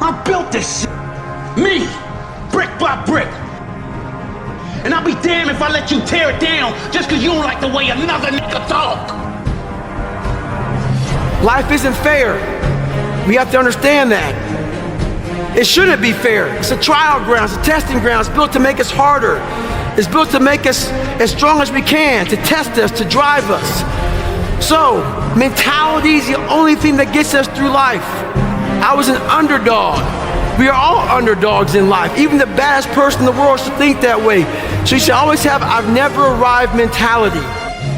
I built this shit. Me, brick by brick. And I'll be damned if I let you tear it down just because you don't like the way another nigga talk. Life isn't fair. We have to understand that. It shouldn't be fair. It's a trial ground, it's a testing ground. It's built to make us harder. It's built to make us as strong as we can, to test us, to drive us. So, mentality is the only thing that gets us through life. I was an underdog. We are all underdogs in life. Even the baddest person in the world should think that way. So you should always have I've never arrived mentality.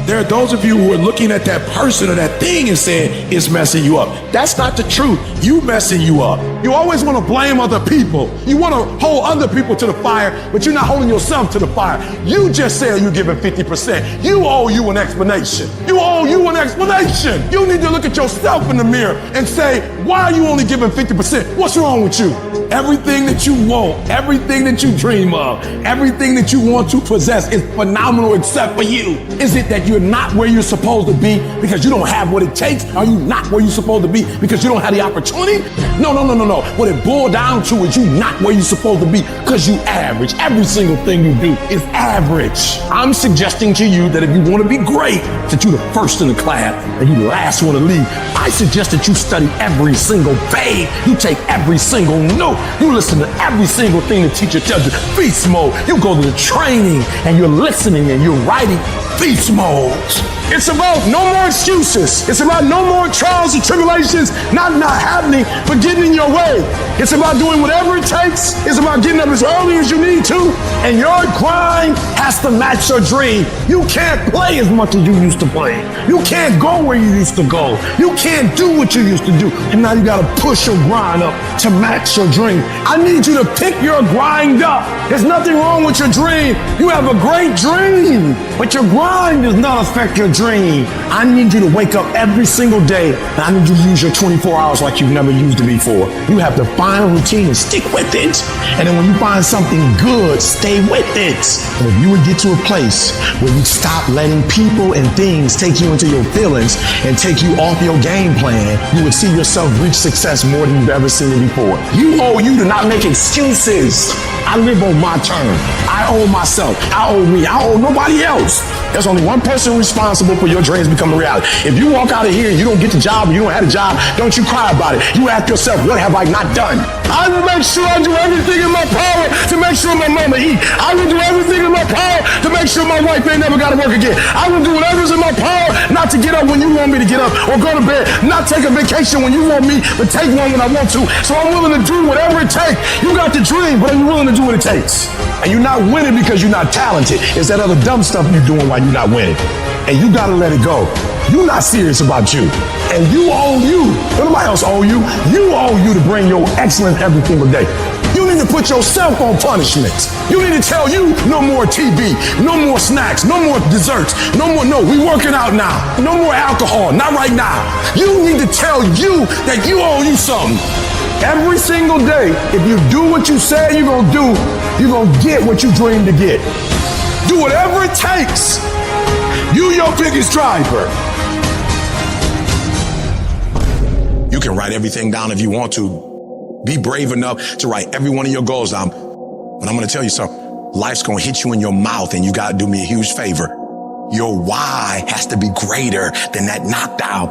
There are those of you who are looking at that person or that thing and saying it's messing you up. That's not the truth. You messing you up. You always want to blame other people. You want to hold other people to the fire, but you're not holding yourself to the fire. You just said you're giving 50%. You owe you an explanation. You owe you an explanation. You need to look at yourself in the mirror and say, why are you only giving 50%? What's wrong with you? Everything that you want, everything that you dream of, everything that you want to possess is phenomenal except for you. Is it that you're not where you're supposed to be because you don't have what it takes? Are you not where you're supposed to be because you don't have the opportunity? No. What it boiled down to is you not where you're supposed to be because you average. Every single thing you do is average. I'm suggesting to you that if you want to be great, that you're the first in the class and you the last one to leave. I suggest that you study every single page. You take every single note. You listen to every single thing the teacher tells you. Beast mode. You go to the training and you're listening and you're writing beast modes. It's about no more excuses. It's about no more trials and tribulations, not happening, but getting in your way. It's about doing whatever it takes. It's about getting up as early as you need to, and your grind has to match your dream. You can't play as much as you used to play. You can't go where you used to go. You can't do what you used to do, and now you gotta push your grind up to match your dream. I need you to pick your grind up. There's nothing wrong with your dream. You have a great dream, but your grind does not affect your dream. I need you to wake up every single day, and I need you to use your 24 hours like you've never used it before. You have to find a routine and stick with it. And then when you find something good, stay with it. And if you would get to a place where you stop letting people and things take you into your feelings and take you off your game plan, you would see yourself reach success more than you've ever seen it before. You owe you to not make excuses. I live on my term. I owe myself. I owe me. I owe nobody else. There's only one person responsible for your dreams becoming a reality. If you walk out of here and you don't get the job, or you don't have a job, don't you cry about it. You ask yourself, what have I not done? I will make sure I do everything in my power to make sure my mama eat. I will do everything in my power to make sure my wife ain't never got to work again. I will do whatever's in my power not to get up when you want me to get up or go to bed, not take a vacation when you want me, but take one when I want to. So I'm willing to do whatever it takes. You got the dream, but are you willing to do what it takes? And you're not winning because you're not talented. It's that other dumb stuff you're doing while you're not winning. And you got to let it go. You're not serious about you. And you owe you. Nobody else owe you. You owe you to bring your excellence every single day. You need to put yourself on punishment. You need to tell you no more TV, no more snacks, no more desserts, no, we working out now. No more alcohol, not right now. You need to tell you that you owe you something. Every single day, if you do what you say you're going to do, you're going to get what you dream to get. Do whatever it takes. You your biggest driver. You can write everything down if you want to. Be brave enough to write every one of your goals down. But I'm going to tell you something. Life's going to hit you in your mouth, and you got to do me a huge favor. Your why has to be greater than that knocked out.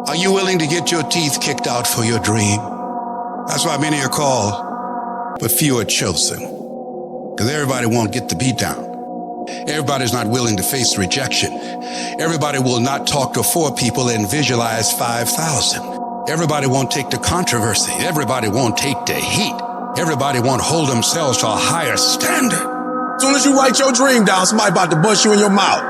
Are you willing to get your teeth kicked out for your dream? That's why many are called, but few are chosen. Because everybody won't get the beat down. Everybody's not willing to face rejection. Everybody will not talk to 4 people and visualize 5,000. Everybody won't take the controversy. Everybody won't take the heat. Everybody won't hold themselves to a higher standard. As soon as you write your dream down, somebody about to bust you in your mouth.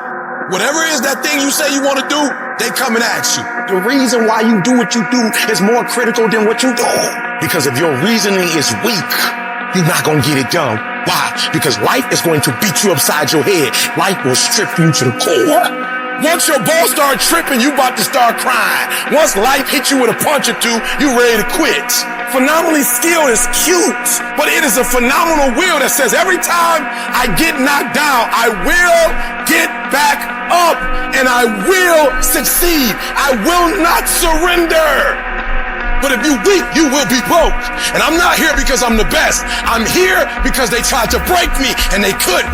Whatever it is that thing you say you want to do, they coming at you. The reason why you do what you do is more critical than what you do. Because if your reasoning is weak, you're not going to get it done. Why? Because life is going to beat you upside your head. Life will strip you to the core. Once your balls start tripping, you about to start crying. Once life hits you with a punch or two, you ready to quit. Phenomenally skilled is cute, but it is a phenomenal will that says every time I get knocked down, I will get back up and I will succeed. I will not surrender. But if you weak, you will be broke. And I'm not here because I'm the best. I'm here because they tried to break me and they couldn't.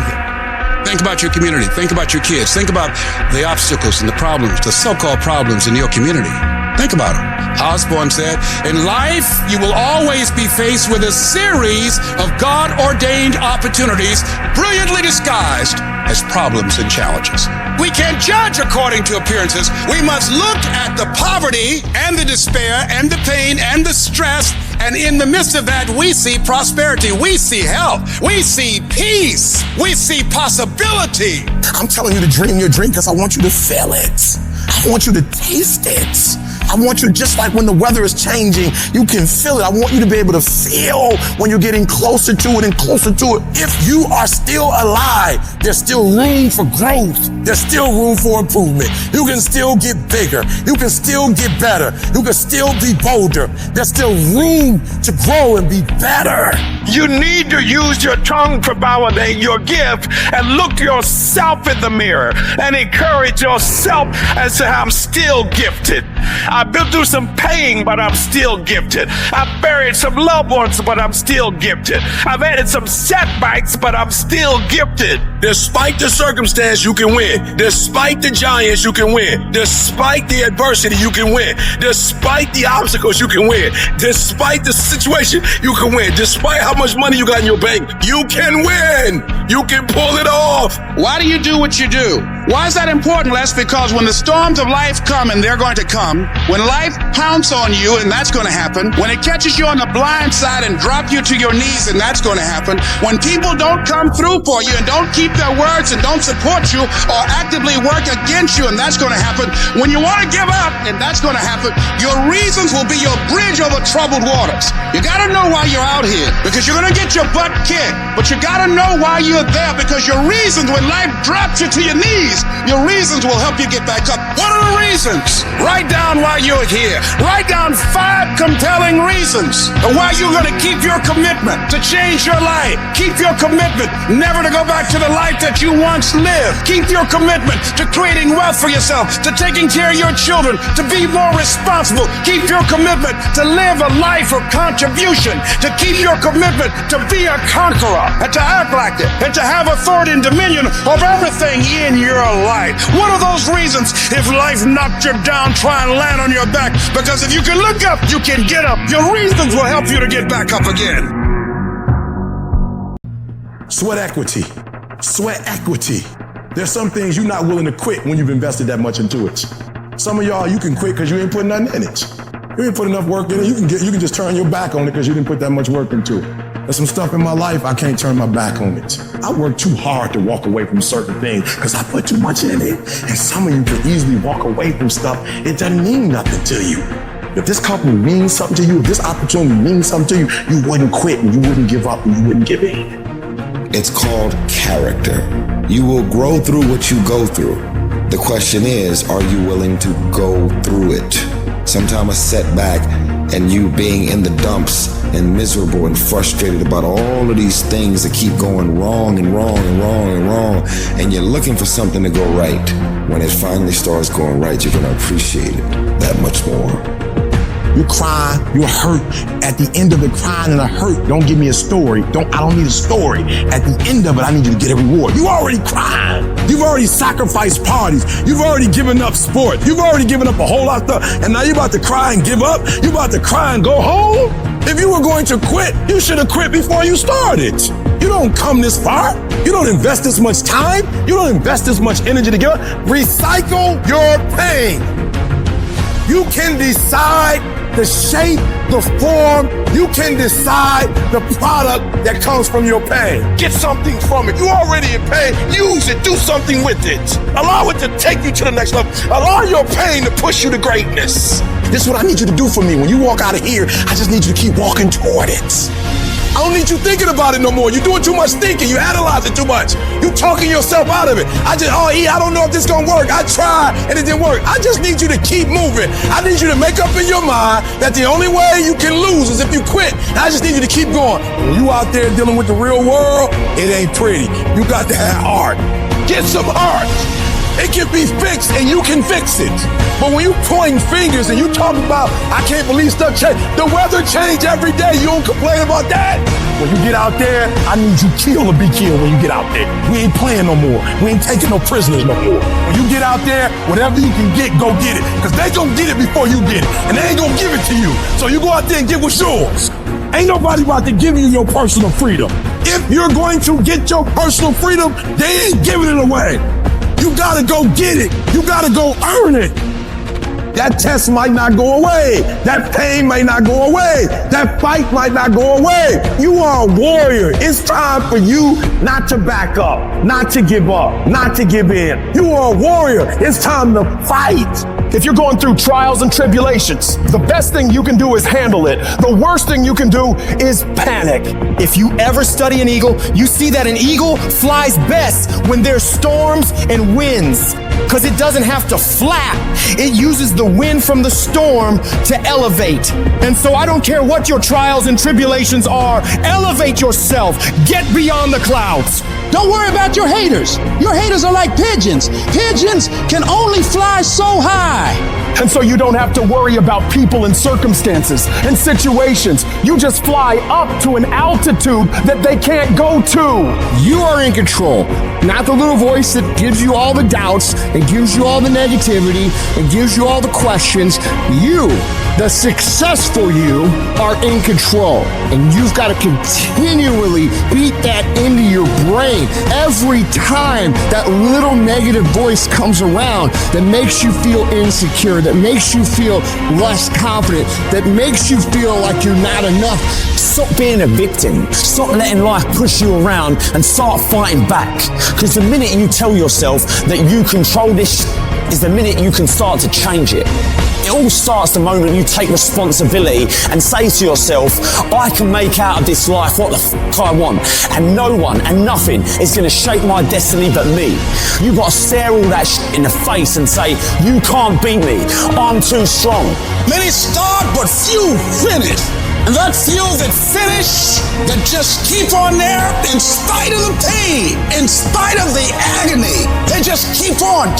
Think about your community. Think about your kids. Think about the obstacles and the problems, the so-called problems in your community. Think about them. Osborne said, in life, you will always be faced with a series of God-ordained opportunities brilliantly disguised as problems and challenges. We can't judge according to appearances. We must look at the poverty and the despair and the pain and the stress. And in the midst of that, we see prosperity. We see health. We see peace. We see possibility. I'm telling you to dream your dream because I want you to feel it. I want you to taste it. I want you, just like when the weather is changing, you can feel it. I want you to be able to feel when you're getting closer to it and closer to it. If you are still alive, there's still room for growth. There's still room for improvement. You can still get bigger. You can still get better. You can still be bolder. There's still room to grow and be better. You need to use your tongue to validate your gift and look yourself in the mirror and encourage yourself and say, I'm still gifted. I've been through some pain, but I'm still gifted. I've buried some loved ones, but I'm still gifted. I've had some setbacks, but I'm still gifted. Despite the circumstance, you can win. Despite the giants, you can win. Despite the adversity, you can win. Despite the obstacles, you can win. Despite the situation, you can win. Despite how much money you got in your bank, you can win. You can pull it off. Why do you do what you do? Why is that important, Les? Because when the storms of life come, and they're going to come, when life pounces on you, and that's going to happen, when it catches you on the blind side and drop you to your knees, and that's going to happen, when people don't come through for you and don't keep their words and don't support you or actively work against you, and that's going to happen, when you want to give up, and that's going to happen, your reasons will be your bridge over troubled waters. You got to know why you're out here, because you're going to get your butt kicked, but you got to know why you're there, because your reasons, when life drops you to your knees, your reasons will help you get back up. What are the reasons? Write down why you're here. Write down 5 compelling reasons of why you're going to keep your commitment to change your life. Keep your commitment never to go back to the life that you once lived. Keep your commitment to creating wealth for yourself, to taking care of your children, to be more responsible. Keep your commitment to live a life of contribution, to keep your commitment to be a conqueror and to act like it and to have authority and dominion over everything in your life. What are those reasons? If life knocked you down, try and land on your back, because if you can look up, you can get up. Your reasons will help you to get back up again. Sweat equity. Sweat equity. There's some things you're not willing to quit when you've invested that much into it. Some of y'all, you can quit because you ain't putting nothing in it. You ain't put enough work in it. You can just turn your back on it because you didn't put that much work into it. There's some stuff in my life, I can't turn my back on it. I work too hard to walk away from certain things because I put too much in it. And some of you can easily walk away from stuff. It doesn't mean nothing to you. If this company means something to you, if this opportunity means something to you, you wouldn't quit and you wouldn't give up and you wouldn't give in. It's called character. You will grow through what you go through. The question is, are you willing to go through it? Sometimes a setback and you being in the dumps and miserable and frustrated about all of these things that keep going wrong and wrong and wrong and wrong, and you're looking for something to go right. When it finally starts going right, you're going to appreciate it that much more. You're crying, you're hurt. At the end of the crying and the hurt, don't give me a story. I don't need a story. At the end of it, I need you to get a reward. You already crying. You've already sacrificed parties. You've already given up sport. You've already given up a whole lot of stuff. And now you're about to cry and give up. You're about to cry and go home. If you were going to quit, you should have quit before you started. You don't come this far. You don't invest this much time. You don't invest this much energy to give up. Recycle your pain. You can decide the shape, the form. You can decide the product that comes from your pain. Get something from it. You're already in pain. Use it. Do something with it. Allow it to take you to the next level. Allow your pain to push you to greatness. This is what I need you to do for me. When you walk out of here, I just need you to keep walking toward it. I don't need you thinking about it no more. You're doing too much thinking. You analyze it too much. You're talking yourself out of it. I don't know if this is going to work. I tried and it didn't work. I just need you to keep moving. I need you to make up in your mind that the only way you can lose is if you quit. I just need you to keep going. When you out there dealing with the real world, it ain't pretty. You got to have heart. Get some heart. It can be fixed and you can fix it. But when you pointing fingers and you talk about, I can't believe stuff change. The weather change every day. You don't complain about that. When you get out there, I need you kill or be killed when you get out there. We ain't playing no more. We ain't taking no prisoners no more. When you get out there, whatever you can get, go get it. Because they gonna get it before you get it. And they ain't gonna give it to you. So you go out there and get what's yours. Ain't nobody about to give you your personal freedom. If you're going to get your personal freedom, they ain't giving it away. You gotta go get it. You gotta go earn it. That test might not go away. That pain might not go away. That fight might not go away. You are a warrior. It's time for you not to back up, not to give up, not to give in. You are a warrior. It's time to fight. If you're going through trials and tribulations, the best thing you can do is handle it. The worst thing you can do is panic. If you ever study an eagle, you see that an eagle flies best when there's storms and winds, because it doesn't have to flap. It uses the wind from the storm to elevate. And so I don't care what your trials and tribulations are, elevate yourself. Get beyond the clouds. Don't worry about your haters. Your haters are like pigeons. Pigeons can only fly so high. And so you don't have to worry about people and circumstances and situations. You just fly up to an altitude that they can't go to. You are in control, not the little voice that gives you all the doubts, and gives you all the negativity, and gives you all the questions. You, the successful you, are in control. And you've got to continually beat that into your brain every time that little negative voice comes around that makes you feel insecure, that makes you feel less confident, that makes you feel like you're not enough. Stop being a victim. Stop letting life push you around and start fighting back. Because the minute you tell yourself that you control this is the minute you can start to change it. It all starts the moment you take responsibility and say to yourself, I can make out of this life what the f*** I want, and no one and nothing is going to shape my destiny but me. You've got to stare all that shit in the face and say, you can't beat me, I'm too strong. Many start, but few finish. And that few that finish, that just keep on there in spite of the pain, in spite of the agony, they just keep on.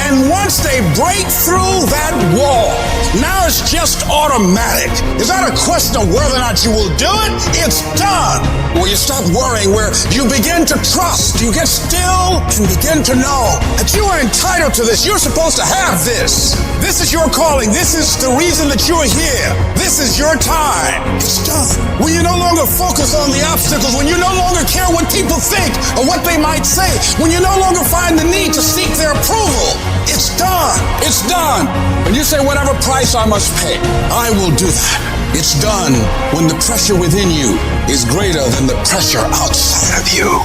And once they break through that wall, now it's just automatic. It's not a question of whether or not you will do it, it's done. Where you stop worrying, where you begin to trust, you get still and begin to know that you are entitled to this. You're supposed to have this. This is your calling. This is the reason that you're here. This is your time. It's done. When you no longer focus on the obstacles, when you no longer care what people think or what they might say, when you no longer find the need to seek their approval, it's done. It's done. When you say whatever price I must pay, I will do that. It's done when the pressure within you is greater than the pressure outside of you.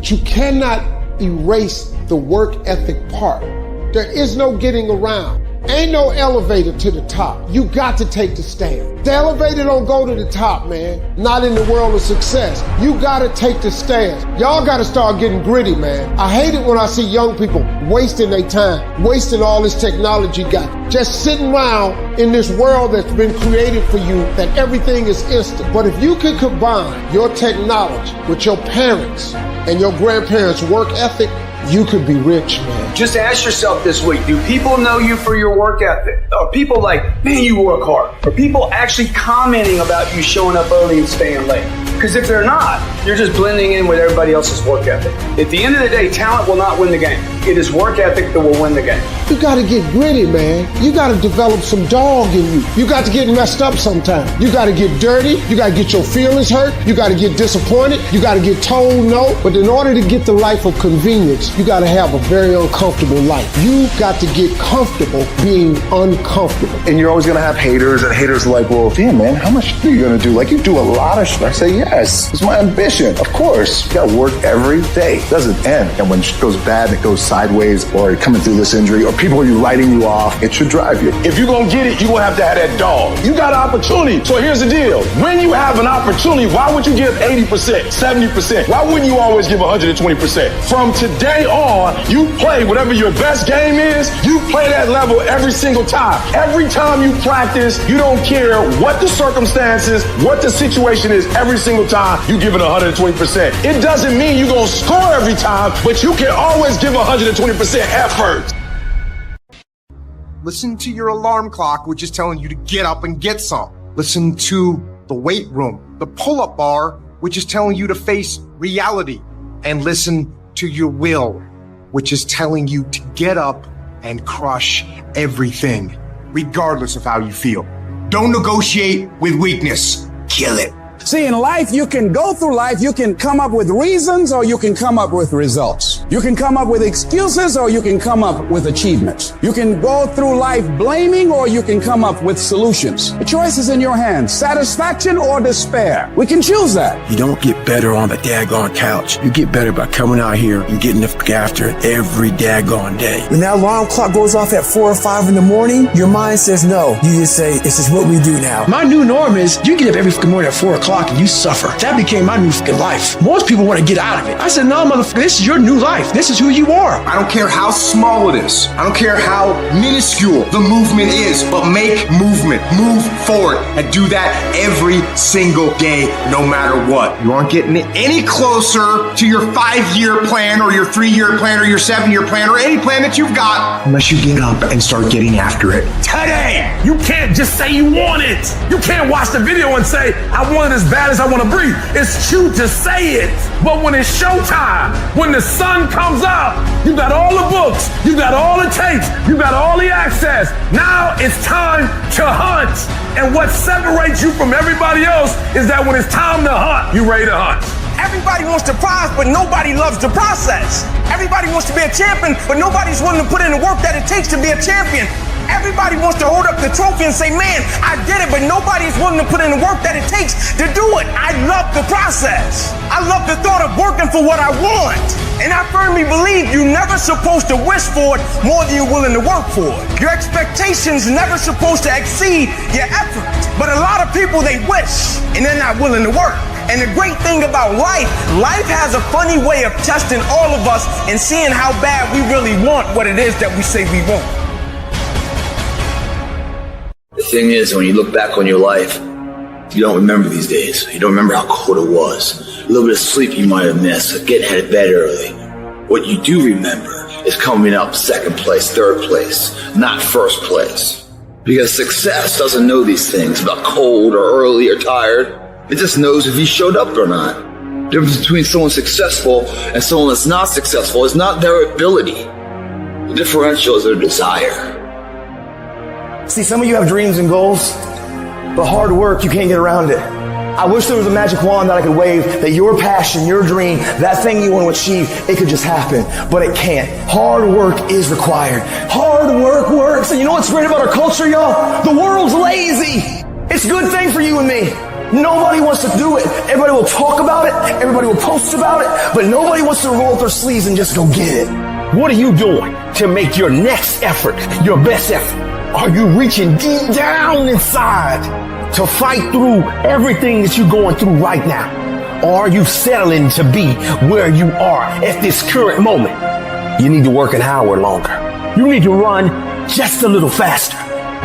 You cannot erase the work ethic part. There is no getting around. Ain't no elevator to the top. You got to take the stand. The elevator don't go to the top, man. Not in the world of success. You got to take the stairs. Y'all got to start getting gritty, man. I hate it when I see young people wasting their time, wasting all this technology got. Just sitting around in this world that's been created for you, that everything is instant. But if you could combine your technology with your parents and your grandparents' work ethic, you could be rich, man. Just ask yourself this week, do people know you for your work ethic? Are people like, man, you work hard? Are people actually commenting about you showing up early and staying late? Because if they're not, you're just blending in with everybody else's work ethic. At the end of the day, talent will not win the game. It is work ethic that will win the game. You got to get gritty, man. You got to develop some dog in you. You got to get messed up sometimes. You got to get dirty. You got to get your feelings hurt. You got to get disappointed. You got to get told no. But in order to get the life of convenience, you got to have a very uncomfortable life. You got to get comfortable being uncomfortable. And you're always going to have haters, and haters are like, well, damn, man, how much are you going to do? Like, you do a lot of shit. I say, yes, it's my ambition. Of course, you got to work every day. It doesn't end. And when shit goes bad, it goes sideways, or you're coming through this injury, or people are writing you off, it should drive you. If you're going to get it, you're going to have that dog. You got an opportunity. So here's the deal. When you have an opportunity, why would you give 80%, 70%? Why wouldn't you always give 120%? From today, day on, you play whatever your best game is, you play that level every single time. Every time you practice, you don't care what the circumstances, what the situation is, every single time you give it 120%. It doesn't mean you're going to score every time, but you can always give 120% effort. Listen to your alarm clock, which is telling you to get up and get some. Listen to the weight room, the pull-up bar, which is telling you to face reality. And listen to your will, which is telling you to get up and crush everything, regardless of how you feel. Don't negotiate with weakness. Kill it. See, in life, you can go through life, you can come up with reasons or you can come up with results. You can come up with excuses or you can come up with achievements. You can go through life blaming or you can come up with solutions. The choice is in your hands, satisfaction or despair. We can choose that. You don't get better on the daggone couch. You get better by coming out here and getting the f*** after it every daggone day. When that alarm clock goes off at 4 or 5 in the morning, your mind says no. You just say, this is what we do now. My new norm is you get up every f***ing morning at 4 o'clock and you suffer. That became my new f***ing life. Most people want to get out of it. I said, no, motherfucker, this is your new life. This is who you are. I don't care how small it is. I don't care how minuscule the movement is, but make movement. Move forward and do that every single day, no matter what. You aren't getting any closer to your 5-year plan or your 3-year plan or your 7-year plan or any plan that you've got unless you get up and start getting after it. Today, you can't just say you want it. You can't watch the video and say, I want it as bad as I want to breathe. It's true to say it. But when it's showtime, when the sun comes up, you got all the books, you got all the tapes, you got all the access. Now it's time to hunt. And what separates you from everybody else is that when it's time to hunt, you ready to hunt. Everybody wants the prize, but nobody loves the process. Everybody wants to be a champion, but nobody's willing to put in the work that it takes to be a champion. Everybody wants to hold up the trophy and say, man, I did it, but nobody's willing to put in the work that it takes to do it. I love the process. I love the thought of working for what I want. And I firmly believe you're never supposed to wish for it more than you're willing to work for it. Your expectations never supposed to exceed your effort. But a lot of people, they wish, and they're not willing to work. And the great thing about life has a funny way of testing all of us and seeing how bad we really want what it is that we say we want. The thing is, when you look back on your life, you don't remember these days. You don't remember how cold it was. A little bit of sleep you might have missed, getting out of bed early. What you do remember is coming up second place, third place, not first place. Because success doesn't know these things about cold or early or tired. It just knows if you showed up or not. The difference between someone successful and someone that's not successful is not their ability. The differential is their desire. See, some of you have dreams and goals, but hard work, you can't get around it. I wish there was a magic wand that I could wave, that your passion, your dream, that thing you want to achieve, it could just happen, but it can't. Hard work is required. Hard work works. And you know what's great about our culture, y'all? The world's lazy. It's a good thing for you and me. Nobody wants to do it. Everybody will talk about it. Everybody will post about it, but nobody wants to roll up their sleeves and just go get it. What are you doing to make your next effort your best effort? Are you reaching deep down inside to fight through everything that you're going through right now? Or are you settling to be where you are at this current moment? You need to work an hour longer. You need to run just a little faster.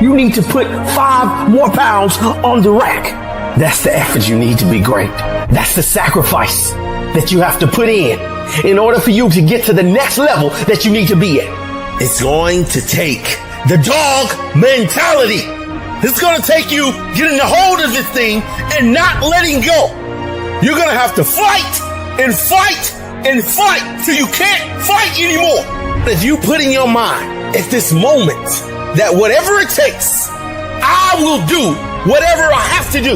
You need to put 5 more pounds on the rack. That's the effort you need to be great. That's the sacrifice that you have to put in order for you to get to the next level that you need to be at. It's going to take the dog mentality. It's going to take you getting a hold of this thing and not letting go. You're going to have to fight and fight and fight till you can't fight anymore. If you put in your mind at this moment that whatever it takes, I will do whatever I have to do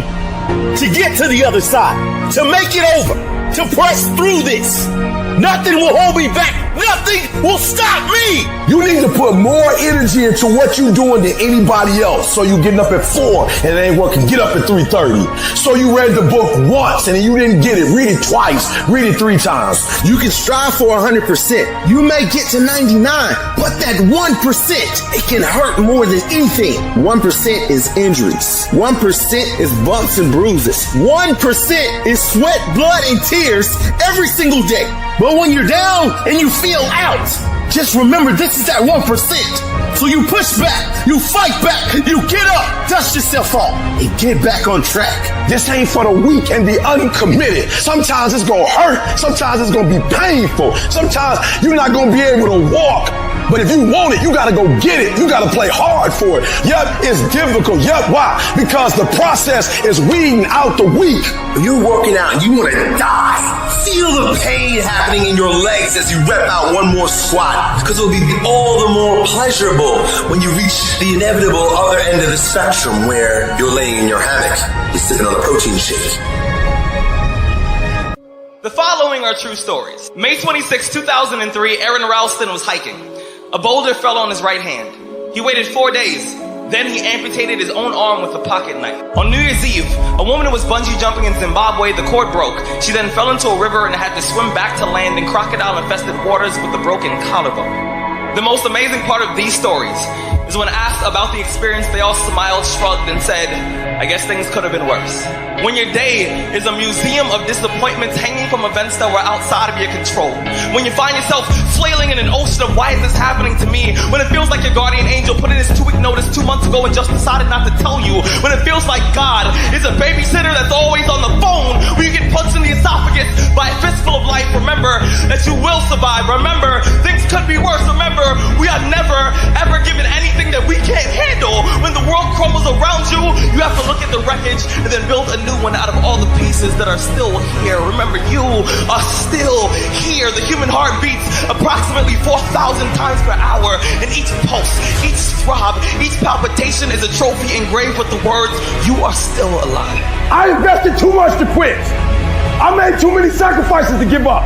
to get to the other side, to make it over, to press through this. Nothing will hold me back. Nothing will stop me. You need to put more energy into what you're doing than anybody else. So you getting up at 4 and it ain't working. Get up at 3:30. So you read the book once and you didn't get it. Read it twice. Read it 3 times. You can strive for 100%. You may get to 99, but that 1%, it can hurt more than anything. 1% is injuries. 1% is bumps and bruises. 1% is sweat, blood, and tears every single day. But when you're down and you feel out, just remember this is that 1%. So you push back, you fight back, you get up, dust yourself off, and get back on track. This ain't for the weak and the uncommitted. Sometimes it's gonna hurt. Sometimes it's gonna be painful. Sometimes you're not gonna be able to walk. But if you want it, you gotta go get it. You gotta play hard for it. Yep, it's difficult. Yep, why? Because the process is weeding out the weak. You're working out and you wanna die. Feel the pain happening in your legs as you rep out one more squat, because it'll be all the more pleasurable when you reach the inevitable other end of the spectrum where you're laying in your hammock, you're sipping on a protein shake. The following are true stories. May 26, 2003, Aaron Ralston was hiking. A boulder fell on his right hand. He waited 4 days. Then he amputated his own arm with a pocket knife. On New Year's Eve, a woman was bungee jumping in Zimbabwe. The cord broke. She then fell into a river and had to swim back to land in crocodile-infested waters with a broken collarbone. The most amazing part of these stories is when asked about the experience, they all smiled, shrugged, and said, I guess things could have been worse. When your day is a museum of disappointments hanging from events that were outside of your control. When you find yourself flailing in an ocean of why is this happening to me? When it feels like your guardian angel put in his 2-week notice 2 months ago and just decided not to tell you. When it feels like God is a babysitter that's always on the phone. When you get punched in the esophagus by a fistful of life, remember that you will survive. Remember, things could be worse. Remember, we are never, ever given anything that we can't handle. When the world crumbles around you, you have to look at the wreckage and then build a new one out of all the pieces that are still here. Remember, you are still here. The human heart beats approximately 4,000 times per hour, and each pulse, each throb, each palpitation is a trophy engraved with the words, you are still alive. I invested too much to quit. I made too many sacrifices to give up.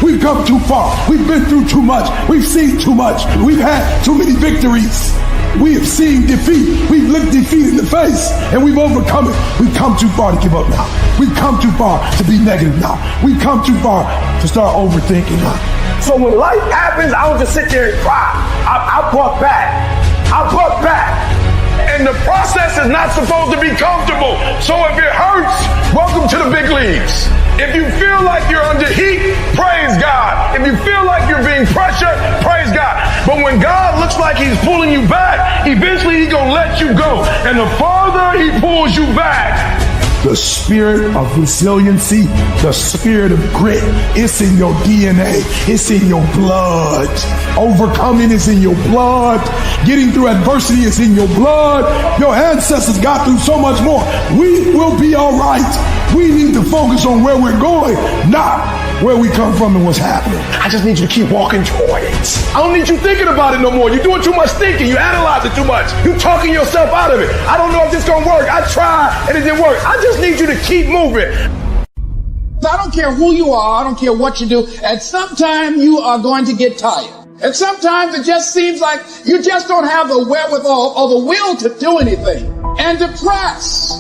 We've come too far. We've been through too much. We've seen too much. We've had too many victories. We have seen defeat. We've looked defeat in the face and we've overcome it. We've come too far to give up now. We've come too far to be negative now. We've come too far to start overthinking now. So when life happens, I don't just sit there and cry. I buck back. I buck back. And the process is not supposed to be comfortable. So if it hurts, welcome to the big leagues. If you feel like you're under heat, praise God. If you feel like you're being pressured, praise God. But when God looks like he's pulling you back, eventually he's going to let you go. And the farther he pulls you back, the spirit of resiliency, the spirit of grit, it's in your DNA. It's in your blood. Overcoming is in your blood. Getting through adversity is in your blood. Your ancestors got through so much more. We will be all right. We need to focus on where we're going, not where we come from and what's happening. I just need you to keep walking toward it. I don't need you thinking about it no more. You're doing too much thinking. You analyze it too much. You're talking yourself out of it. I don't know if this is going to work. I tried and it didn't work. I just need you to keep moving. I don't care who you are. I don't care what you do. At some time, you are going to get tired. And sometimes it just seems like you just don't have the wherewithal or the will to do anything. And depressed,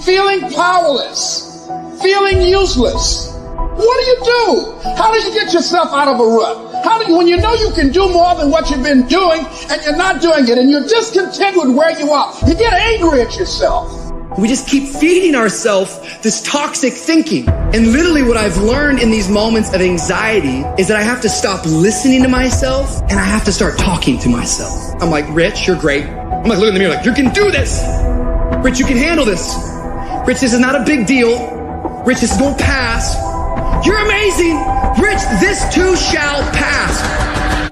feeling powerless, feeling useless. What do you do? How do you get yourself out of a rut? How do you, when you know you can do more than what you've been doing and you're not doing it and you're discontent with where you are, you get angry at yourself. We just keep feeding ourselves this toxic thinking. And literally what I've learned in these moments of anxiety is that I have to stop listening to myself and I have to start talking to myself. I'm like, Rich, you're great. I'm like, look in the mirror like, you can do this. Rich, you can handle this. Rich, this is not a big deal. Rich, this is going to pass. You're amazing. Rich, this too shall pass.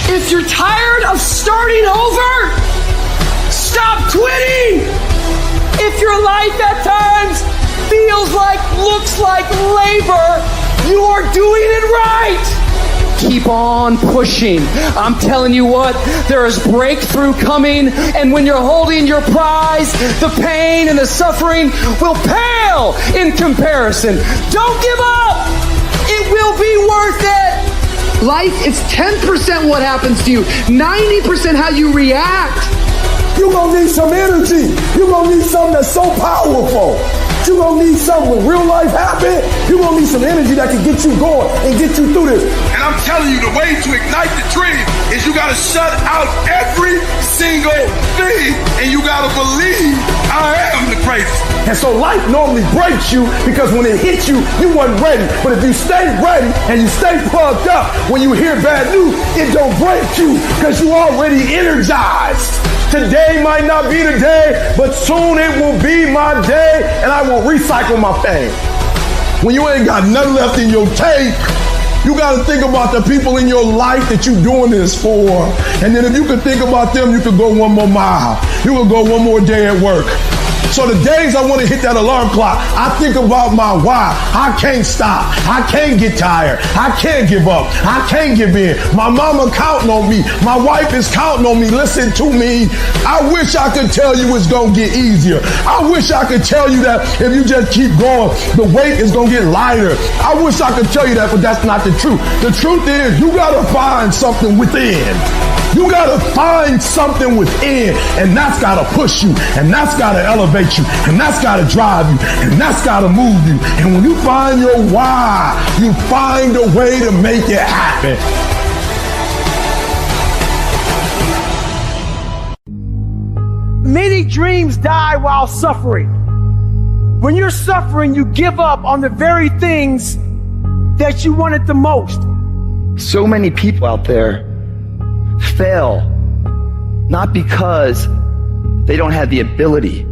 If you're tired of starting over, stop quitting. If your life at times feels like, looks like labor, you are doing it right. Keep on pushing. I'm telling you what, there is breakthrough coming, and when you're holding your prize, the pain and the suffering will pale in comparison. Don't give up. It will be worth it. Life is 10% what happens to you, 90% how you react. You're going to need some energy. You're going to need something that's so powerful. You're going to need something when real life happens. You're going to need some energy that can get you going and get you through this. And I'm telling you, the way to ignite the dream is you got to shut out every single thing. And you got to believe I am the breaks. And so life normally breaks you because when it hits you, you wasn't ready. But if you stay ready and you stay plugged up, when you hear bad news, it don't break you because you already energized. Today might not be the day, but soon it will be my day, and I will recycle my pain. When you ain't got nothing left in your tank, you got to think about the people in your life that you're doing this for. And then if you could think about them, you could go one more mile. You could go one more day at work. So the days I want to hit that alarm clock, I think about my why. I can't stop. I can't get tired. I can't give up. I can't give in. My mama counting on me. My wife is counting on me. Listen to me. I wish I could tell you it's going to get easier. I wish I could tell you that if you just keep going, the weight is going to get lighter. I wish I could tell you that, but that's not the truth. The truth is you got to find something within. You got to find something within, and that's got to push you, and that's got to elevate you, and that's got to drive you, and that's got to move you. And when you find your why, you find a way to make it happen. Many dreams die while suffering. When you're suffering, you give up on the very things that you wanted the most. So many people out there fail not because they don't have the ability.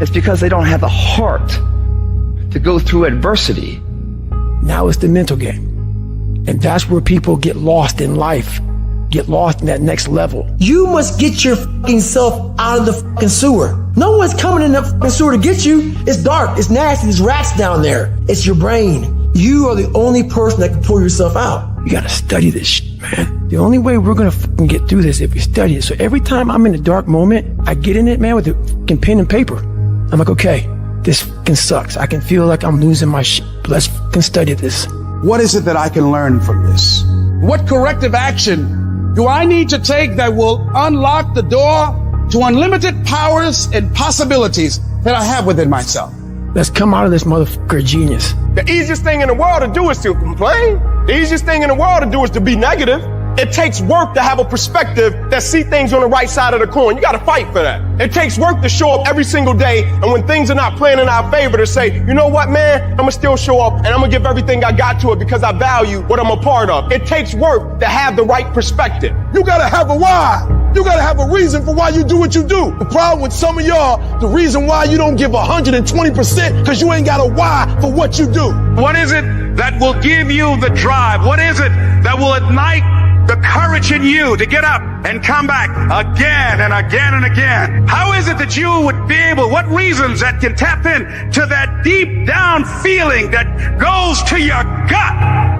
It's because they don't have the heart to go through adversity. Now it's the mental game. And that's where people get lost in life, get lost in that next level. You must get your fucking self out of the fucking sewer. No one's coming in the fucking sewer to get you. It's dark, it's nasty, there's rats down there. It's your brain. You are the only person that can pull yourself out. You gotta study this shit, man. The only way we're gonna fucking get through this is if we study it. So every time I'm in a dark moment, I get in it, man, with a fucking pen and paper. I'm like, okay, this fucking sucks. I can feel like I'm losing my shit, but let's fucking study this. What is it that I can learn from this? What corrective action do I need to take that will unlock the door to unlimited powers and possibilities that I have within myself? Let's come out of this motherfucker genius. The easiest thing in the world to do is to complain. The easiest thing in the world to do is to be negative. It takes work to have a perspective that see things on the right side of the coin. You got to fight for that. It takes work to show up every single day, and when things are not playing in our favor, to say, you know what, man, I'm going to still show up, and I'm going to give everything I got to it because I value what I'm a part of. It takes work to have the right perspective. You got to have a why. You got to have a reason for why you do what you do. The problem with some of y'all, the reason why you don't give 120% because you ain't got a why for what you do. What is it that will give you the drive? What is it that will ignite the courage in you to get up and come back again and again and again? How is it that you would be able, what reasons that can tap in to that deep down feeling that goes to your gut?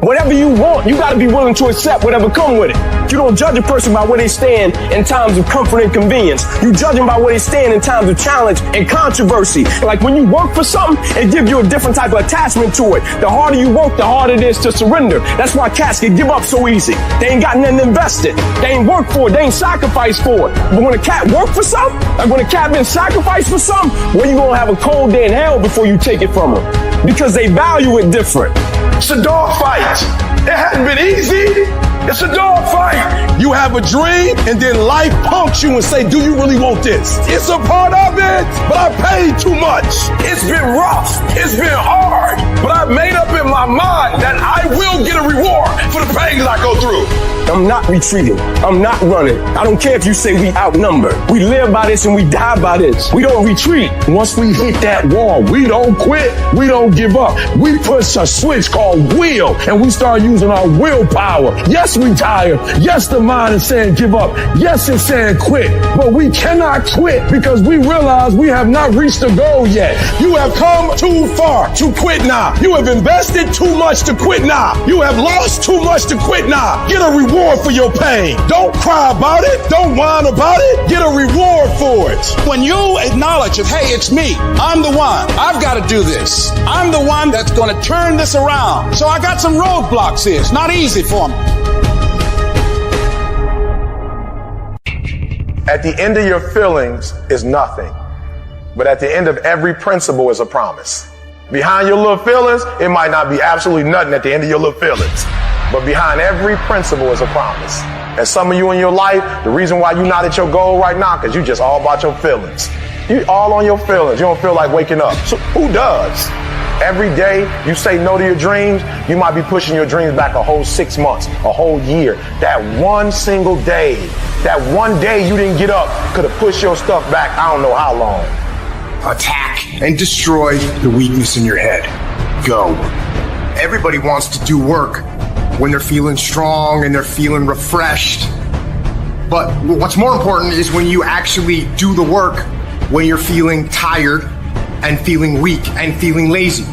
Whatever you want, you got to be willing to accept whatever come with it. You don't judge a person by where they stand in times of comfort and convenience. You judge them by where they stand in times of challenge and controversy. Like when you work for something, it gives you a different type of attachment to it. The harder you work, the harder it is to surrender. That's why cats can give up so easy. They ain't got nothing invested. They ain't worked for it. They ain't sacrificed for it. But when a cat work for something, like when a cat been sacrificed for something, well, you gonna have a cold day in hell before you take it from them. Because they value it different. It's a dog fight. It hasn't been easy. It's a dog fight. You have a dream and then life punks you and say, do you really want this? It's a part of it, but I paid too much. It's been rough. It's been hard, but I've made up in my mind that I will get a reward for the pain that I go through. I'm not retreating. I'm not running. I don't care if you say we outnumbered. We live by this and we die by this. We don't retreat. Once we hit that wall, we don't quit. We don't give up. We push a switch called will, and we start using our willpower. Yes, we tired. Yes, the mind is saying give up. Yes, it's saying quit. But we cannot quit because we realize we have not reached the goal yet. You have come too far to quit now. You have invested too much to quit now. You have lost too much to quit now. Get a reward for your pain. Don't cry about it. Don't whine about it. Get a reward for it. When you acknowledge that, hey, it's me. I'm the one. I've got to do this. I'm the one that's going to turn this around. So I got some roadblocks here. It's not easy for me. At the end of your feelings is nothing. But at the end of every principle is a promise. Behind your little feelings, it might not be absolutely nothing at the end of your little feelings. But behind every principle is a promise. And some of you in your life, the reason why you're not at your goal right now, because you just all about your feelings. You all on your feelings. You don't feel like waking up. So who does? Every day you say no to your dreams, you might be pushing your dreams back a whole 6 months, a whole year. That one single day, that one day you didn't get up could have pushed your stuff back I don't know how long. Attack and destroy the weakness in your head. Go. Everybody wants to do work when they're feeling strong and they're feeling refreshed. But what's more important is when you actually do the work when you're feeling tired and feeling weak and feeling lazy.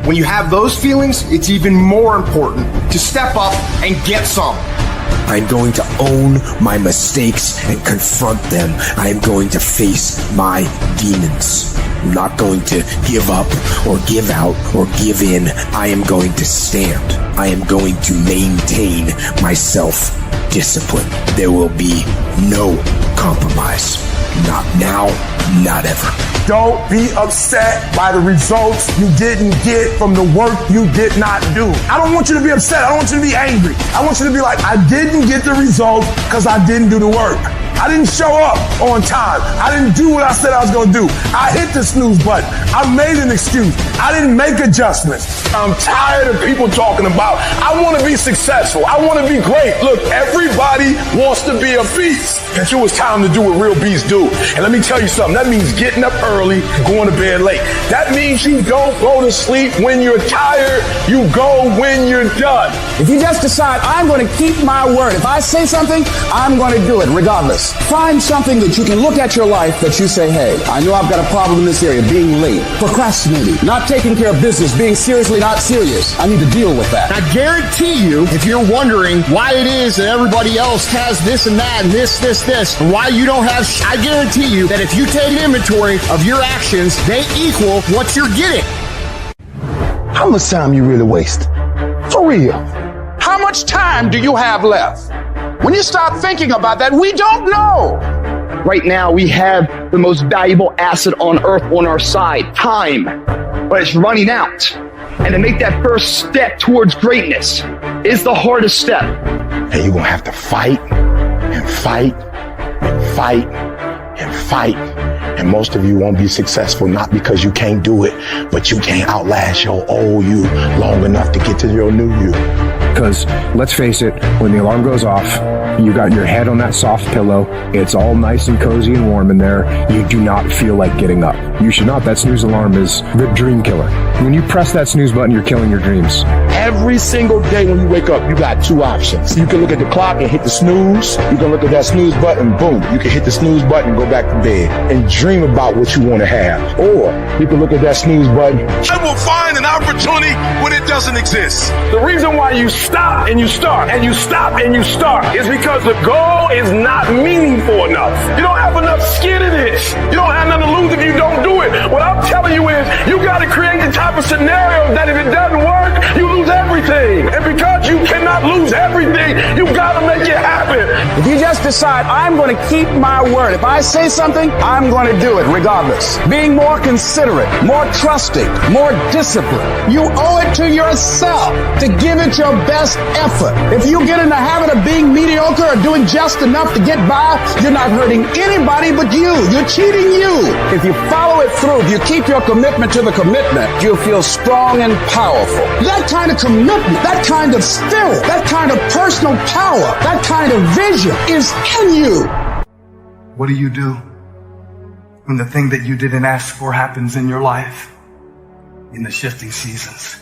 When you have those feelings, it's even more important to step up and get some. I'm going to own my mistakes and confront them. I am going to face my demons. I'm not going to give up or give out or give in. I am going to stand. I am going to maintain my self-discipline. There will be no compromise. Not now, not ever. Don't be upset by the results you didn't get from the work you did not do. I don't want you to be upset. I don't want you to be angry. I want you to be like, I didn't get the results because I didn't do the work. I didn't show up on time. I didn't do what I said I was going to do. I hit the snooze button. I made an excuse. I didn't make adjustments. I'm tired of people talking about, I want to be successful. I want to be great. Look, everybody wants to be a beast. And it was time to do what real beasts do. And let me tell you something. That means getting up early, going to bed late. That means you don't go to sleep when you're tired. You go when you're done. If you just decide, I'm going to keep my word. If I say something, I'm going to do it regardless. Find something that you can look at your life that you say, hey, I know I've got a problem in this area, being late, procrastinating, not taking care of business, being seriously not serious. I need to deal with that. I guarantee you, if you're wondering why it is that everybody else has this and that and this, and why you don't have, I guarantee you that if you take an inventory of your actions, they equal what you're getting. How much time you really waste? For real. How much time do you have left? When you start thinking about that, we don't know. Right now, we have the most valuable asset on earth on our side, time, but it's running out. And to make that first step towards greatness is the hardest step. And you're going to have to fight and fight and fight and fight. And most of you won't be successful, not because you can't do it, but you can't outlast your old you long enough to get to your new you. Because let's face it, when the alarm goes off, you got your head on that soft pillow. It's all nice and cozy and warm in there. You do not feel like getting up. You should not. That snooze alarm is the dream killer. When you press that snooze button, you're killing your dreams. Every single day when you wake up, you got two options. You can look at the clock and hit the snooze. You can look at that snooze button, boom. You can hit the snooze button and go back to bed and dream about what you want to have. Or you can look at that snooze button. I will find an opportunity when it doesn't exist. The reason why you stop and you start and you stop and you start is because the goal is not meaningful enough. You don't have enough skin in it. You don't have nothing to lose if you don't do it. What I'm telling you is you got to create the type of scenario that if it doesn't work, you lose everything. And because you cannot lose everything, you got to make it happen. If you just decide, I'm going to keep my word. If I say something, I'm going to do it regardless. Being more considerate, more trusting, more disciplined. You owe it to yourself to give it your best effort. If you get in the habit of being mediocre or doing just enough to get by, you're not hurting anybody but you. You're cheating you. If you follow it through, if you keep your commitment to the commitment, you'll feel strong and powerful. That kind of commitment, that kind of spirit, that kind of personal power, that kind of vision is in you. What do you do when the thing that you didn't ask for happens in your life in the shifting seasons?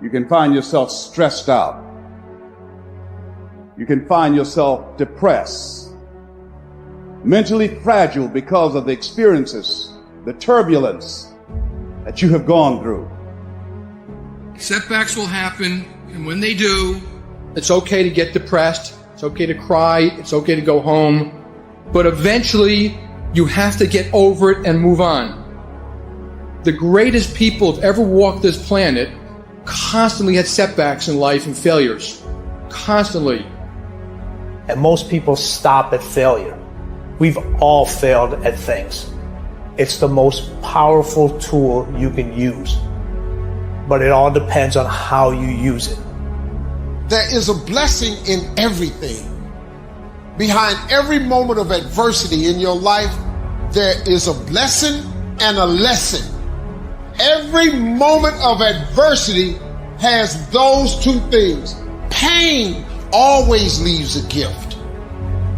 You can find yourself stressed out. You can find yourself depressed, mentally fragile because of the experiences, the turbulence that you have gone through. Setbacks will happen, and when they do, it's okay to get depressed, it's okay to cry, it's okay to go home, but eventually you have to get over it and move on. The greatest people who've ever walked this planet constantly had setbacks in life and failures. Constantly. And most people stop at failure. We've all failed at things. It's the most powerful tool you can use. But it all depends on how you use it. there is a blessing in everything. Behind every moment of adversity in your life, there is a blessing and a lesson. Every moment of adversity has those two things. Pain always leaves a gift.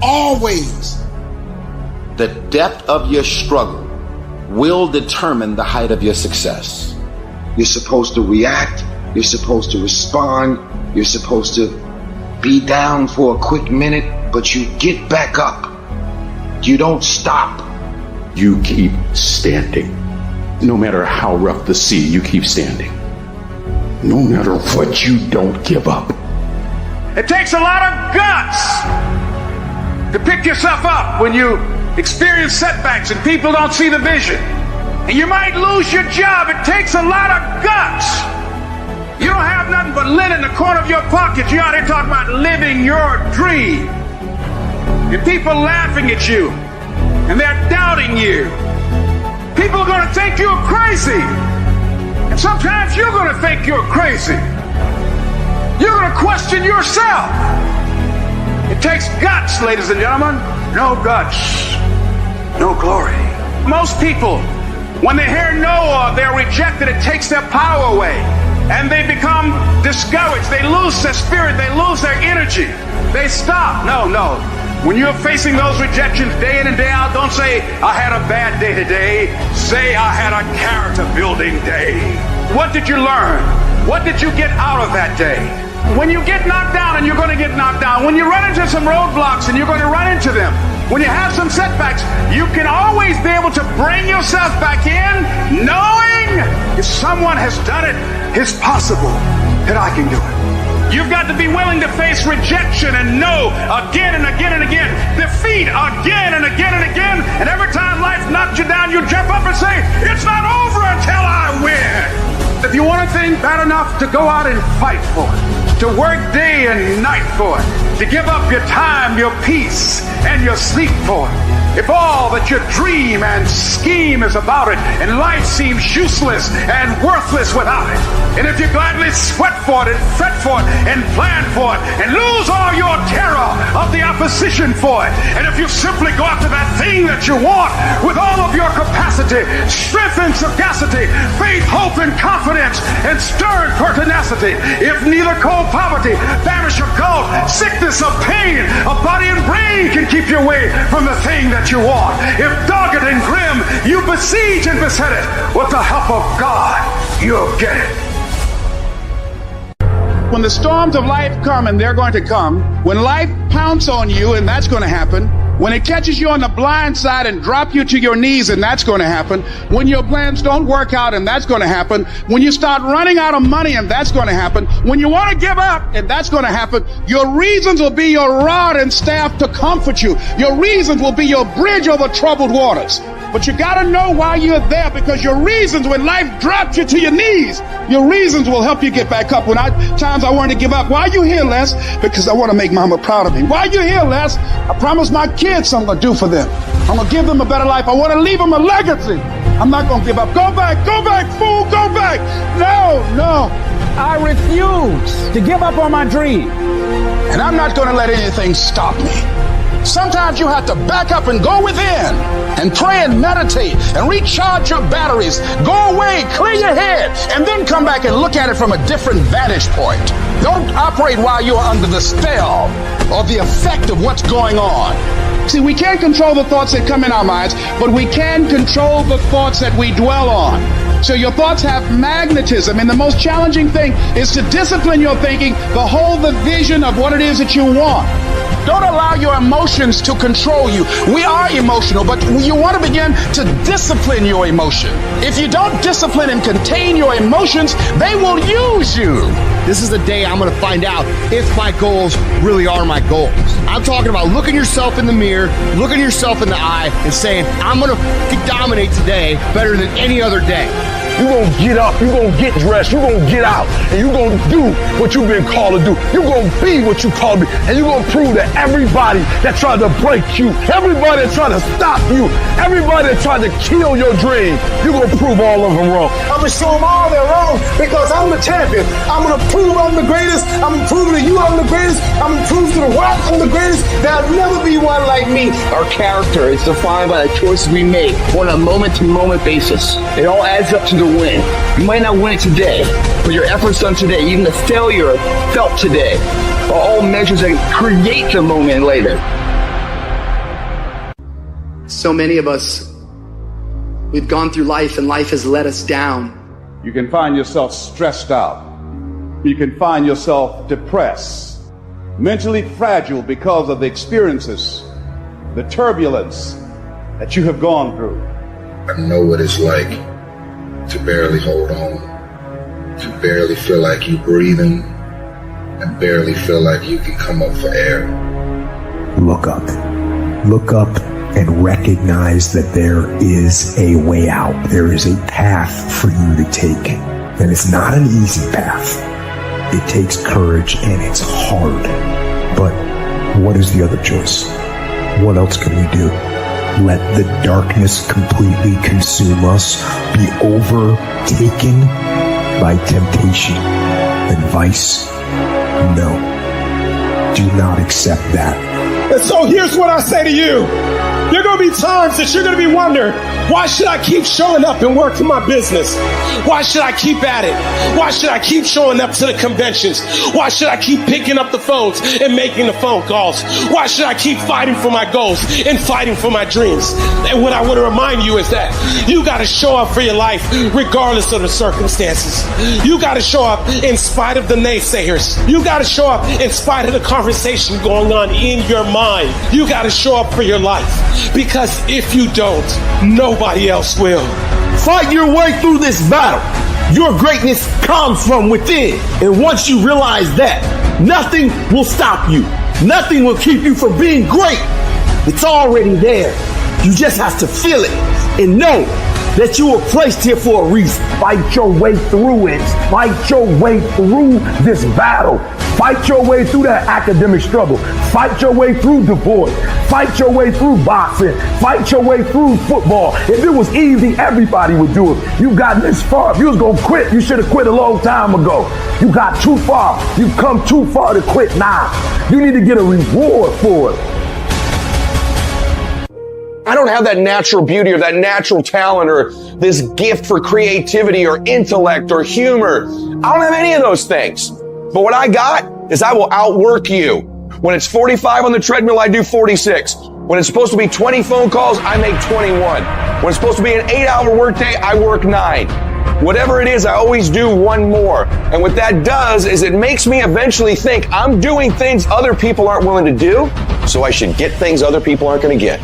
Always. The depth of your struggle will determine the height of your success. You're supposed to react. You're supposed to respond. You're supposed to be down for a quick minute, but you get back up. You don't stop. You keep standing. No matter how rough the sea, you keep standing. No matter what, you don't give up. It takes a lot of guts to pick yourself up when you experience setbacks and people don't see the vision. And you might lose your job. It takes a lot of guts. You don't have nothing but lint in the corner of your pocket. You're out here talking about living your dream. And people laughing at you. And they're doubting you. People are going to think you're crazy. And sometimes you're going to think you're crazy. You're going to question yourself. It takes guts, ladies and gentlemen. No guts, no glory. Most people, when they hear no or they're rejected, it takes their power away. And they become discouraged. They lose their spirit. They lose their energy. They stop. No. When you're facing those rejections day in and day out, don't say, I had a bad day today. Say, I had a character building day. What did you learn? What did you get out of that day? When you get knocked down, and you're going to get knocked down, when you run into some roadblocks, and you're going to run into them, when you have some setbacks, you can always be able to bring yourself back in, knowing if someone has done it, it's possible that I can do it. You've got to be willing to face rejection and no again and again and again. Defeat again and again and again. And every time life knocks you down, you jump up and say, it's not over until I win. If you want a thing bad enough to go out and fight for it, to work day and night for it, to give up your time, your peace, and your sleep for it, if all that your dream and scheme is about it, and life seems useless and worthless without it, and if you gladly sweat for it and fret for it and plan for it and lose all your terror of the opposition for it, and if you simply go after that thing that you want with all of your capacity, strength and sagacity, faith, hope and confidence, and stern pertinacity, if neither cold poverty, famish or cold, sickness or pain, a body and brain can keep you away from the thing that you want. If dogged and grim, you besiege and beset it, with the help of God, you'll get it. When the storms of life come, and they're going to come, when life pounces on you, and that's going to happen, when it catches you on the blind side and drop you to your knees, and that's going to happen, when your plans don't work out, and that's going to happen, when you start running out of money, and that's going to happen, when you want to give up, and that's going to happen, your reasons will be your rod and staff to comfort you. Your reasons will be your bridge over troubled waters. But you got to know why you're there, because your reasons, when life drops you to your knees, your reasons will help you get back up. When times I wanted to give up, why are you here, Les? Because I want to make mama proud of me. Why are you here, Les? I promised my kids I'm going to do for them. I'm going to give them a better life. I want to leave them a legacy. I'm not going to give up. Go back, fool, go back. No. I refuse to give up on my dream. And I'm not going to let anything stop me. Sometimes you have to back up and go within and pray and meditate and recharge your batteries. Go away, clear your head, and then come back and look at it from a different vantage point. Don't operate while you're under the spell or the effect of what's going on. See, we can't control the thoughts that come in our minds, but we can control the thoughts that we dwell on. So your thoughts have magnetism, and the most challenging thing is to discipline your thinking, to hold the vision of what it is that you want. Don't allow your emotions to control you. We are emotional, but you want to begin to discipline your emotion. If you don't discipline and contain your emotions, they will use you. This is the day I'm going to find out if my goals really are my goals. I'm talking about looking yourself in the mirror, looking yourself in the eye, and saying, I'm going to dominate today better than any other day. You're going to get up. You're going to get dressed. You're going to get out. And you're going to do what you've been called to do. You're going to be what you called to be. And you're going to prove to everybody that tried to break you, everybody that tried to stop you, everybody that tried to kill your dream, you're going to prove all of them wrong. I'm going to show them all they're wrong because I'm the champion. I'm going to prove I'm the greatest. I'm going to prove to you I'm the greatest. I'm going to prove to the world I'm the greatest. There'll never be one like me. Our character is defined by the choices we make on a moment-to-moment basis. It all adds up to the win. You might not win it today, but your efforts done today, even the failure felt today, are all measures that create the moment later. So many of us, we've gone through life and life has let us down. You can find yourself stressed out. You can find yourself depressed, mentally fragile because of the experiences, the turbulence that you have gone through. I know what it's like to barely hold on, to barely feel like you're breathing, and barely feel like you can come up for air. Look up. Look up and recognize that there is a way out. There is a path for you to take. And it's not an easy path. It takes courage and it's hard. But what is the other choice? What else can we do? Let the darkness completely consume us, be overtaken by temptation and vice? No. Do not accept that. And so here's what I say to you. There are going to be times that you're going to be wondering, why should I keep showing up and working my business? Why should I keep at it? Why should I keep showing up to the conventions? Why should I keep picking up the phones and making the phone calls? Why should I keep fighting for my goals and fighting for my dreams? And what I want to remind you is that you got to show up for your life regardless of the circumstances. You got to show up in spite of the naysayers. You got to show up in spite of the conversation going on in your mind. You got to show up for your life. Because if you don't, nobody else will. Fight your way through this battle. Your greatness comes from within. And once you realize that, nothing will stop you. Nothing will keep you from being great. It's already there. You just have to feel it and know that you were placed here for a reason. Fight your way through it. Fight your way through this battle. Fight your way through that academic struggle. Fight your way through divorce. Fight your way through boxing. Fight your way through football. If it was easy, everybody would do it. You got this far. If you was going to quit, you should have quit a long time ago. You got too far. You've come too far to quit now. You need to get a reward for it. I don't have that natural beauty or that natural talent or this gift for creativity or intellect or humor. I don't have any of those things. But what I got is I will outwork you. When it's 45 on the treadmill, I do 46. When it's supposed to be 20 phone calls, I make 21. When it's supposed to be an 8-hour workday, I work 9. Whatever it is, I always do one more. And what that does is it makes me eventually think I'm doing things other people aren't willing to do, so I should get things other people aren't going to get.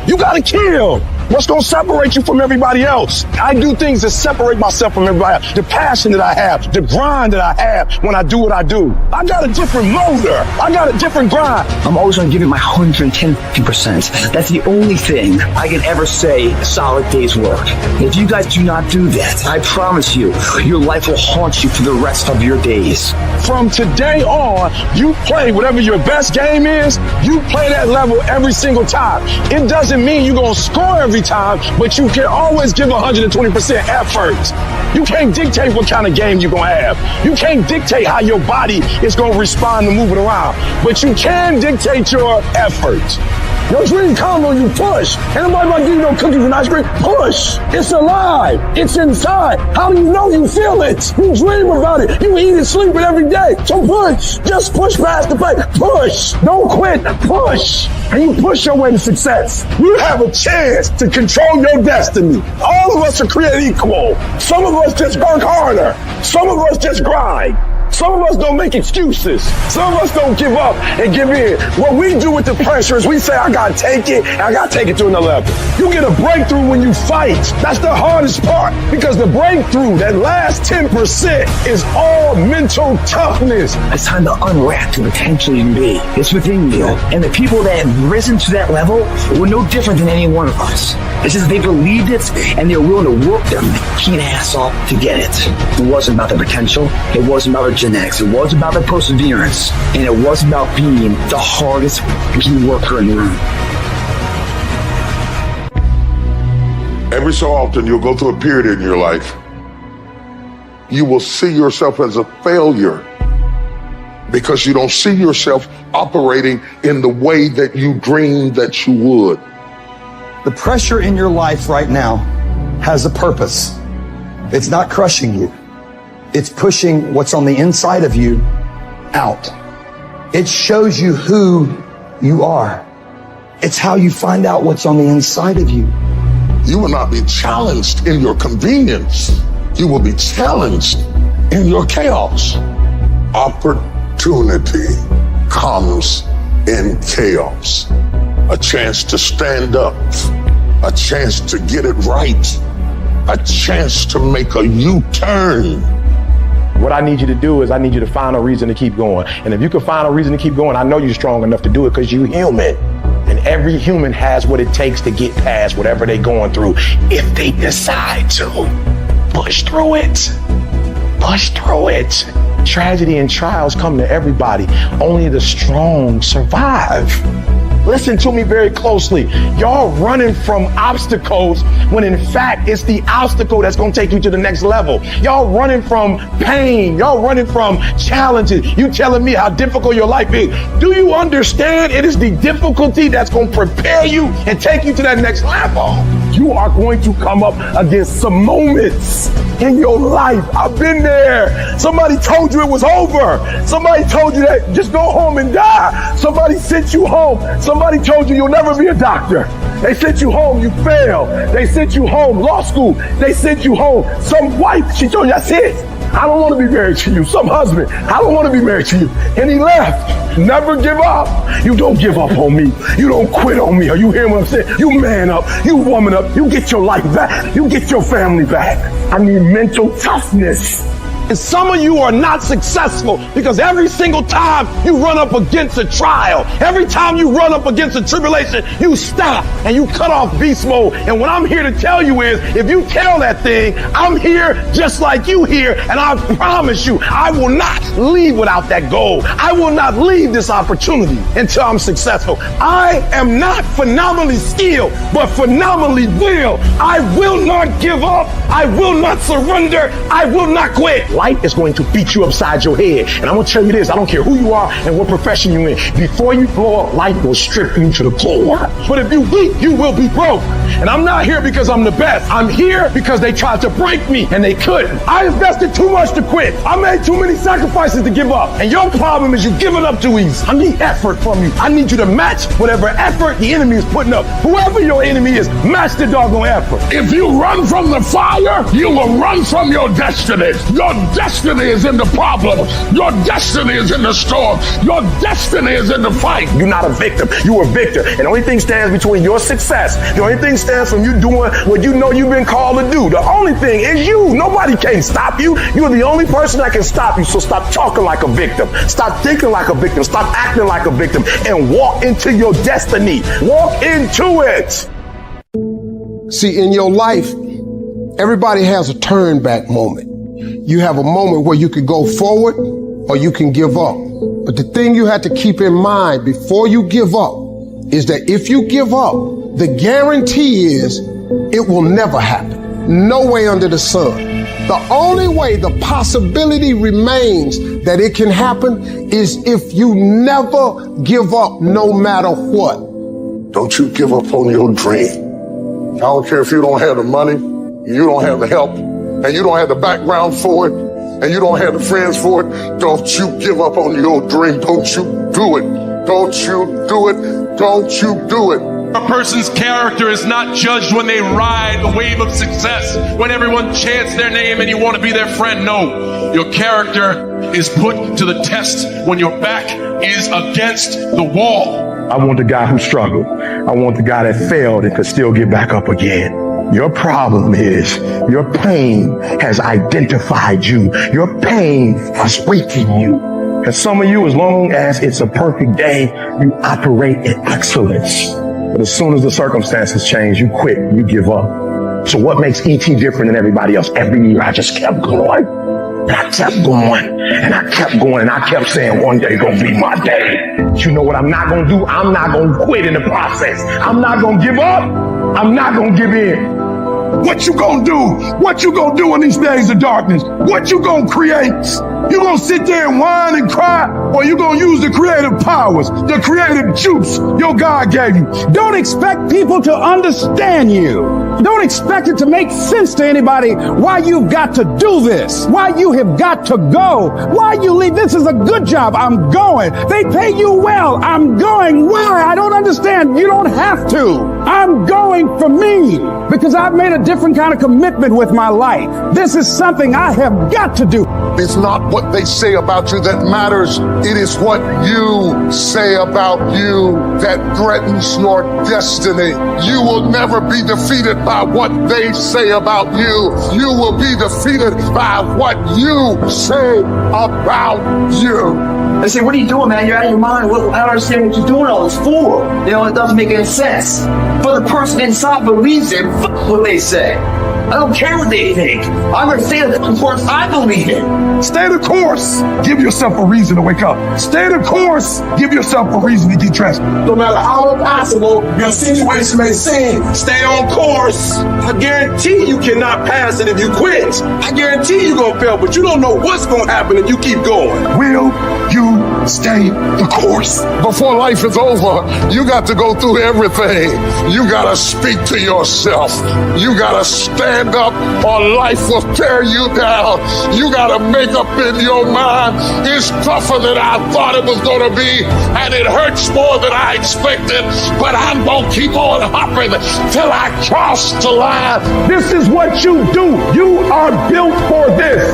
You gotta kill. What's gonna separate you from everybody else? I do things that separate myself from everybody else. The passion that I have, the grind that I have when I do what I do. I got a different motor. I got a different grind. I'm always going to give it my 110%. That's the only thing I can ever say a solid day's work. If you guys do not do that, I promise you, your life will haunt you for the rest of your days. From today on, you play whatever your best game is, you play that level every single time. It doesn't mean you're going to score every time, but you can always give 120% effort. You can't dictate what kind of game you're going to have. You can't dictate how your body is going to respond to moving around, but you can dictate your effort. Your dream comes when you push. Ain't nobody about to give you no cookies and ice cream. Push. It's alive. It's inside. How do you know you feel it? You dream about it. You eat and sleep it every day. So push. Just push past the pain. Push. Don't quit. Push. And you push your way to success. You have a chance to control your destiny. All of us are created equal. Some of us just work harder. Some of us just grind. Some of us don't make excuses. Some of us don't give up and give in. What we do with the pressure is we say, I gotta take it, and I gotta take it to another level. You get a breakthrough when you fight. That's the hardest part, because the breakthrough, that last 10%, is all mental toughness. It's time to unwrap the potential you can be. It's within you. And the people that have risen to that level were no different than any one of us. It's just they believed it and they're willing to work their keen ass off to get it. It wasn't about their potential. It wasn't about their genetics. It was about their perseverance. And it was about being the hardest worker in the room. Every so often, you'll go through a period in your life. You will see yourself as a failure because you don't see yourself operating in the way that you dreamed that you would. The pressure in your life right now has a purpose. It's not crushing you. It's pushing what's on the inside of you out. It shows you who you are. It's how you find out what's on the inside of you. You will not be challenged in your convenience. You will be challenged in your chaos. Opportunity comes in chaos. A chance to stand up, a chance to get it right, a chance to make a U-turn. What I need you to do is I need you to find a reason to keep going. And if you can find a reason to keep going, I know you're strong enough to do it because you're human. And every human has what it takes to get past whatever they're going through if they decide to. Push through it. Push through it. Tragedy and trials come to everybody. Only the strong survive. Listen to me very closely. Y'all running from obstacles when in fact it's the obstacle that's gonna take you to the next level. Y'all running from pain. Y'all running from challenges. You telling me how difficult your life is. Do you understand it is the difficulty that's gonna prepare you and take you to that next level? You are going to come up against some moments in your life. I've been there. Somebody told you it was over. Somebody told you that just go home and die. Somebody sent you home. Somebody told you you'll never be a doctor. They sent you home, you failed. They sent you home, law school. They sent you home. Some wife, she told you, that's it. I don't want to be married to you. Some husband, I don't want to be married to you. And he left. Never give up. You don't give up on me. You don't quit on me. Are you hearing what I'm saying? You man up. You woman up. You get your life back. You get your family back. I need mental toughness. And some of you are not successful because every single time you run up against a trial, every time you run up against a tribulation, you stop and you cut off beast mode. And what I'm here to tell you is, if you tell that thing, I'm here just like you here, and I promise you, I will not leave without that goal. I will not leave this opportunity until I'm successful. I am not phenomenally skilled, but phenomenally will. I will not give up. I will not surrender. I will not quit. Life is going to beat you upside your head. And I'm going to tell you this, I don't care who you are and what profession you're in. Before you blow up, life will strip you to the floor. But if you weak, you will be broke. And I'm not here because I'm the best. I'm here because they tried to break me and they couldn't. I invested too much to quit. I made too many sacrifices to give up. And your problem is you're giving up too easy. I need effort from you. I need you to match whatever effort the enemy is putting up. Whoever your enemy is, match the doggone effort. If you run from the fire, you will run from your destiny. Your destiny is in the problem. Your destiny is in the storm. Your destiny is in the fight. You're not a victim. You're a victor. And the only thing stands between your success, the only thing stands from you doing what you know you've been called to do. The only thing is you. Nobody can stop you. You're the only person that can stop you. So stop talking like a victim. Stop thinking like a victim. Stop acting like a victim and walk into your destiny. Walk into it. See, in your life, everybody has a turn back moment. You have a moment where you could go forward or you can give up. But the thing you have to keep in mind before you give up is that if you give up, the guarantee is it will never happen. No way under the sun. The only way the possibility remains that it can happen is if you never give up no matter what. Don't you give up on your dream. I don't care if you don't have the money, you don't have the help, and you don't have the background for it, and you don't have the friends for it. Don't you give up on your dream. Don't you do it. Don't you do it. Don't you do it. A person's character is not judged when they ride the wave of success, when everyone chants their name and you want to be their friend. No, your character is put to the test when your back is against the wall. I want the guy who struggled. I want the guy that failed and could still get back up again. Your problem is your pain has identified you. Your pain has weakened you. And some of you, as long as it's a perfect day, you operate in excellence. But as soon as the circumstances change, you quit, you give up. So what makes ET different than everybody else? Every year I just kept going. And I kept going. And I kept going. And I kept saying, one day gonna be my day. But you know what I'm not gonna do? I'm not gonna quit in the process. I'm not gonna give up. I'm not gonna give in. What you gonna do? What you gonna do in these days of darkness? What you gonna create? You gonna sit there and whine and cry? Or you gonna use the creative powers, the creative juice your God gave you? Don't expect people to understand you. Don't expect it to make sense to anybody why you've got to do this, why you have got to go, why you leave. This is a good job. I'm going. They pay you well. I'm going. Why? I don't understand. You don't have to. I'm going for me because I've made a different kind of commitment with my life. This is something I have got to do. It's not what they say about you that matters. It is what you say about you that threatens your destiny. You will never be defeated by what they say about you. You will be defeated by what you say about you. They say, what are you doing, man? You're out of your mind. I don't understand what you're doing all this for. You know, it doesn't make any sense. But the person inside believes it. Fuck what they say. I don't care what they think. I'm going to stay the course I believe in. Stay the course. Give yourself a reason to wake up. Stay the course. Give yourself a reason to get dressed. No matter how impossible your situation may seem, stay on course. I guarantee you cannot pass it if you quit. I guarantee you're going to fail, but you don't know what's going to happen if you keep going. Will you stay the course? Before life is over, you got to go through everything. You got to speak to yourself. You got to stand up or life will tear you down. You got to make up in your mind, it's tougher than I thought it was going to be, and it hurts more than I expected, but I'm going to keep on hopping till I cross the line. This is what you do. You are built for this.